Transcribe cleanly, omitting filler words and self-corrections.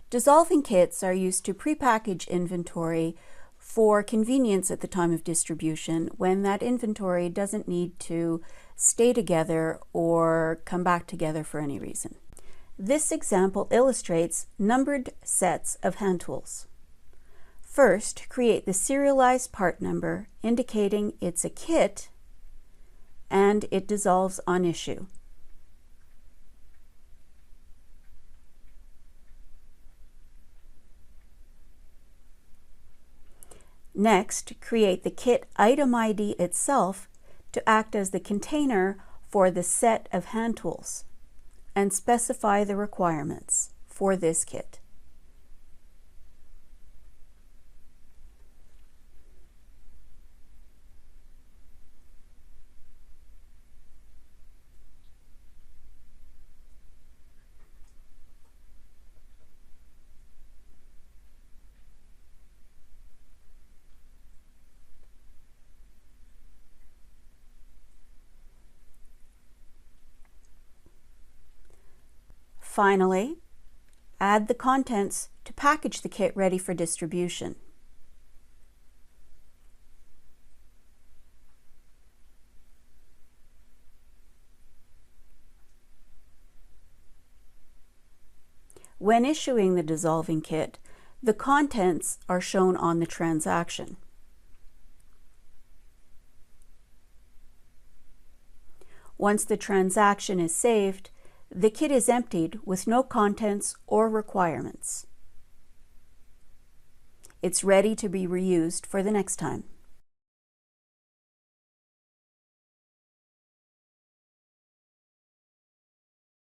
Dissolving kits are used to prepackage inventory for convenience at the time of distribution when that inventory doesn't need to stay together or come back together for any reason. This example illustrates numbered sets of hand tools. First, create the serialized part number indicating it's a kit and it dissolves on issue. Next, create the kit item ID itself to act as the container for the set of hand tools and specify the requirements for this kit. Finally, add the contents to package the kit ready for distribution. When issuing the dissolving kit, the contents are shown on the transaction. Once the transaction is saved, the kit is emptied with no contents or requirements. It's ready to be reused for the next time.